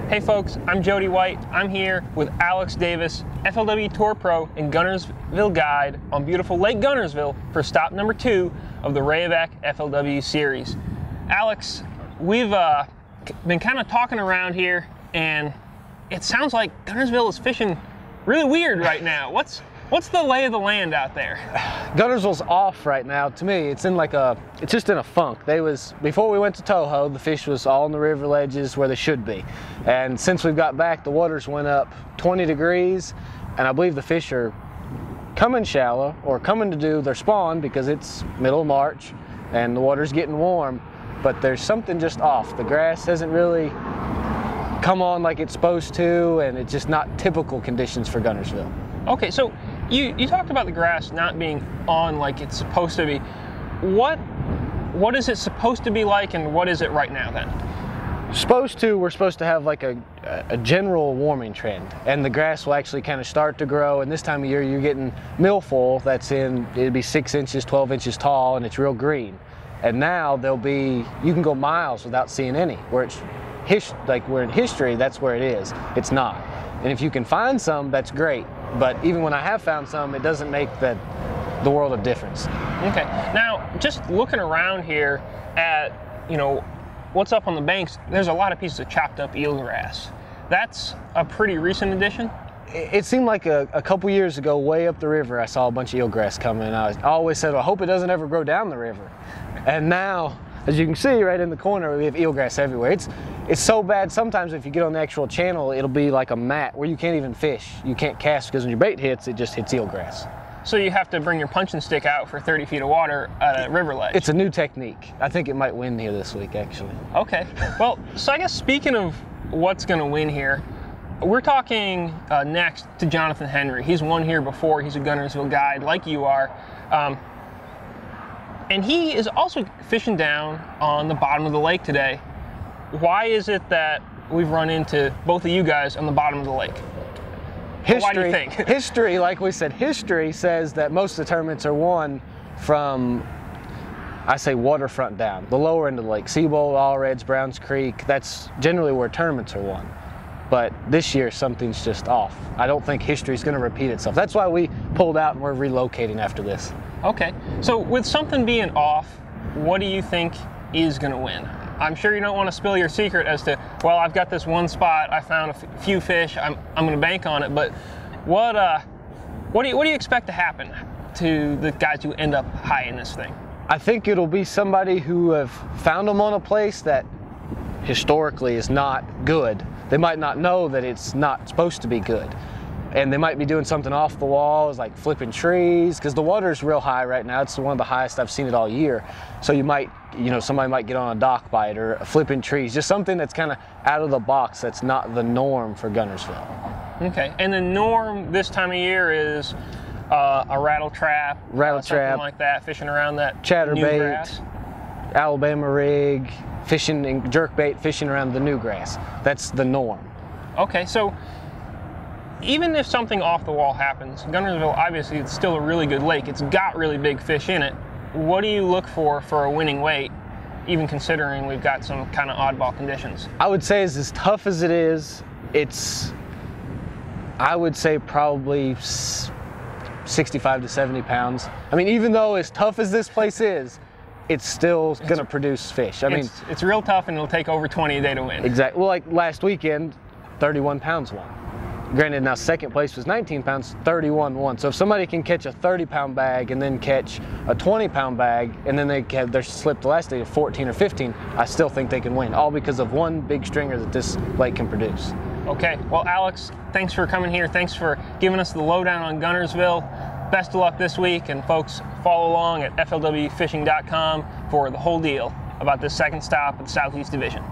Hey folks, I'm Jody White. I'm here with Alex Davis, FLW Tour Pro and Guntersville Guide on beautiful Lake Guntersville for stop number 2 of the Rayovac FLW Series. Alex, we've been kind of talking around here, and it sounds like Guntersville is fishing really weird right now. What's the lay of the land out there? Guntersville's off right now. To me, it's just in a funk. Before we went to Toho, the fish was all on the river ledges where they should be. And since we've got back, the waters went up 20 degrees, and I believe the fish are coming shallow or coming to do their spawn because it's middle of March and the water's getting warm, but there's something just off. The grass hasn't really come on like it's supposed to, and it's just not typical conditions for Guntersville. Okay, so you talked about the grass not being on like it's supposed to be. What is it supposed to be like, and what is it right now then? We're supposed to have like a general warming trend, and the grass will actually kind of start to grow, and this time of year you're getting milfoil it'll be 6 inches, 12 inches tall, and it's real green. And now you can go miles without seeing any, where we're in history, that's where it is. It's not. And if you can find some, that's great. But even when I have found some, it doesn't make the world of difference. Okay, now just looking around here at, what's up on the banks, there's a lot of pieces of chopped up eelgrass. That's a pretty recent addition? It seemed like a couple years ago, way up the river, I saw a bunch of eelgrass coming, and I always said, well, I hope it doesn't ever grow down the river. And now, as you can see right in the corner, we have eelgrass everywhere. It's so bad, sometimes if you get on the actual channel, it'll be like a mat where you can't even fish. You can't cast because when your bait hits, it just hits eelgrass. So you have to bring your punching stick out for 30 feet of water at a river ledge. It's a new technique. I think it might win here this week, actually. Okay, well, so I guess speaking of what's gonna win here, we're talking next to Jonathan Henry. He's won here before. He's a Guntersville guide like you are. And he is also fishing down on the bottom of the lake today. Why is it that we've run into both of you guys on the bottom of the lake? History, why do you think? History, like we said, history says that most of the tournaments are won from, I say, waterfront down, the lower end of the lake. Seabold, All Reds, Browns Creek, that's generally where tournaments are won. But this year, something's just off. I don't think history's gonna repeat itself. That's why we pulled out and we're relocating after this. Okay, so with something being off, what do you think is gonna win? I'm sure you don't want to spill your secret as to, well, I've got this one spot, I found a few fish, I'm gonna bank on it, but what do you expect to happen to the guys who end up high in this thing? I think it'll be somebody who have found them on a place that historically is not good. They might not know that it's not supposed to be good. And they might be doing something off the walls, like flipping trees, because the water's real high right now. It's one of the highest I've seen it all year. So you might, somebody might get on a dock bite or flipping trees, just something that's kind of out of the box that's not the norm for Guntersville. Okay, and the norm this time of year is a rattle trap, something like that, fishing around that chatterbait, Alabama rig, fishing and jerkbait, fishing around the new grass. That's the norm. Okay, so even if something off the wall happens, Guntersville, obviously, it's still a really good lake. It's got really big fish in it. What do you look for a winning weight, even considering we've got some kind of oddball conditions? I would say as tough as it is, I would say probably 65 to 70 pounds. I mean, even though as tough as this place is, it's still gonna produce fish. I mean, it's real tough, and it'll take over 20 a day to win. Exactly. Well, like last weekend, 31 pounds won. Granted, now second place was 19 pounds, 31 won. So if somebody can catch a 30-pound bag and then catch a 20-pound bag, and then they're slipped the last day of 14 or 15, I still think they can win, all because of one big stringer that this lake can produce. Okay, well, Alex, thanks for coming here. Thanks for giving us the lowdown on Guntersville. Best of luck this week, and folks, follow along at flwfishing.com for the whole deal about this second stop of the Southeast Division.